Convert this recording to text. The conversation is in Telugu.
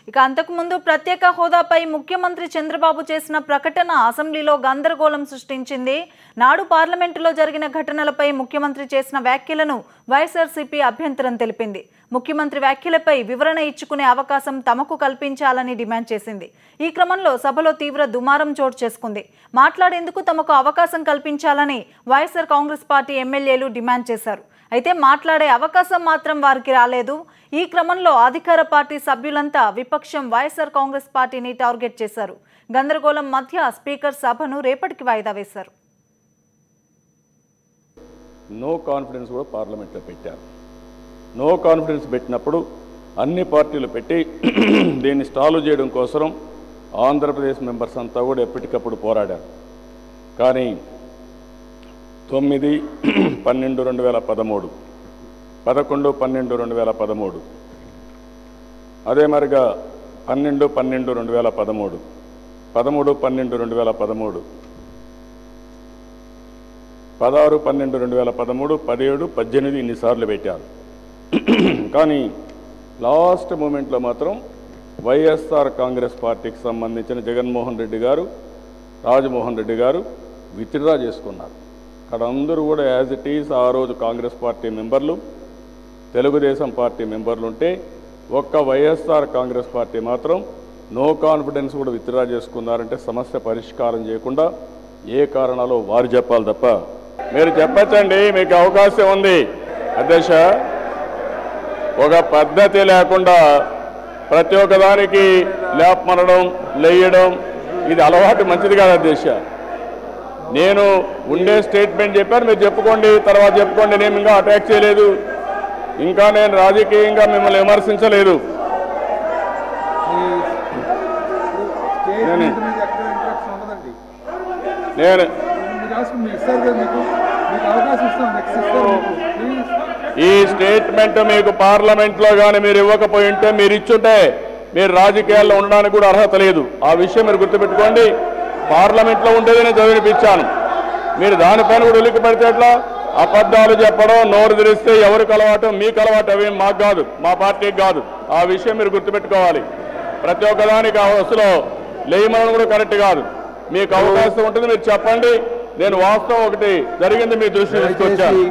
ఇక అంతకుముందు ప్రత్యేక హోదాపై ముఖ్యమంత్రి చంద్రబాబు చేసిన ప్రకటన అసెంబ్లీలో గందరగోళం సృష్టించింది. నాడు పార్లమెంటులో జరిగిన ఘటనలపై ముఖ్యమంత్రి చేసిన వ్యాఖ్యలను వైఎస్ఆర్సీపీ అభ్యంతరం తెలిపింది. ముఖ్యమంత్రి వ్యాఖ్యలపై వివరణ ఇచ్చుకునే అవకాశం తమకు కల్పించాలని డిమాండ్ చేసింది. ఈ క్రమంలో సభలో తీవ్ర దుమారం చోటు చేసుకుంది. మాట్లాడేందుకు తమకు అవకాశం కల్పించాలని వైఎస్ఆర్ కాంగ్రెస్ పార్టీ ఎమ్మెల్యేలు డిమాండ్ చేశారు. అయితే మాట్లాడే అవకాశం మాత్రం వారికి రాలేదు. ఈ క్రమంలో అధికార పార్టీ సభ్యులంతా విపక్షం వైఎస్ఆర్ కాంగ్రెస్ పార్టీని టార్గెట్ చేశారు. గందరగోళం మధ్య స్పీకర్ సభను రేపటికి వాయిదా వేశారు. నో కాన్ఫిడెన్స్ కూడా పార్లమెంట్లో పెట్టారు. నో కాన్ఫిడెన్స్ పెట్టినప్పుడు అన్ని పార్టీలు పెట్టి దీన్ని స్టాల్ చేయడం కోసం ఆంధ్రప్రదేశ్ మెంబర్స్ అంతా కూడా ఎప్పటికప్పుడు పోరాడారు. కానీ 9/12/2013, 11/12/2013, అదే మరిగా 12/12/2013, 13/12/2013, 16/12/2013, 17, 18 ఇన్నిసార్లు పెట్టారు. కానీ లాస్ట్ మూమెంట్లో మాత్రం వైఎస్ఆర్ కాంగ్రెస్ పార్టీకి సంబంధించిన జగన్మోహన్ రెడ్డి గారు, రాజమోహన్ రెడ్డి గారు విత్డ్రా చేసుకున్నారు. అక్కడ అందరూ కూడా యాజ్ ఇట్ ఈజ్ ఆ రోజు కాంగ్రెస్ పార్టీ మెంబర్లు, తెలుగుదేశం పార్టీ మెంబర్లు ఉంటే ఒక్క వైఎస్ఆర్ కాంగ్రెస్ పార్టీ మాత్రం నో కాన్ఫిడెన్స్ కూడా విత్డ్రా చేసుకున్నారంటే సమస్య పరిష్కారం చేయకుండా ఏ కారణాలో వారు చెప్పాలి తప్ప మీరు చెప్పచ్చండి. మీకు అవకాశం ఉంది అధ్యక్ష. ఒక పద్ధతి లేకుండా ప్రతి ఒక్కదానికి లేపమనడం, లేయడం ఇది అలవాటు మంచిది కాదు అధ్యక్ష. నేను ఉండే స్టేట్మెంట్ చెప్పాను, మీరు చెప్పుకోండి, తర్వాత చెప్పుకోండి. నేను ఇంకా అటాక్ చేయలేదు, ఇంకా నేను రాజకీయంగా మిమ్మల్ని విమర్శించలేదు. నేను ఈ స్టేట్మెంట్ మీకు పార్లమెంట్లో కానీ మీరు ఇవ్వకపోయి ఉంటే, మీరు ఇచ్చుంటే మీరు రాజకీయాల్లో ఉండడానికి కూడా అర్హత లేదు. ఆ విషయం మీరు గుర్తుపెట్టుకోండి. పార్లమెంట్లో ఉండేది నేను చదివినిపించాను. మీరు దానిపైన కూడా ఉలిక్కి పెడితే ఎట్లా? అబద్ధాలు చెప్పడం, నోరు తెరిస్తే ఎవరికి అలవాటు? మీకు అలవాటు, అవి మాకు కాదు, మా పార్టీకి కాదు. ఆ విషయం మీరు గుర్తుపెట్టుకోవాలి. ప్రతి ఒక్కదానికి అసలు లేయమనం కూడా కరెక్ట్ కాదు. మీకు అవకాశం ఉంటుంది, మీరు చెప్పండి. నేను వాస్తవం ఒకటి జరిగింది మీ దృష్టికి తీసుకొచ్చాను.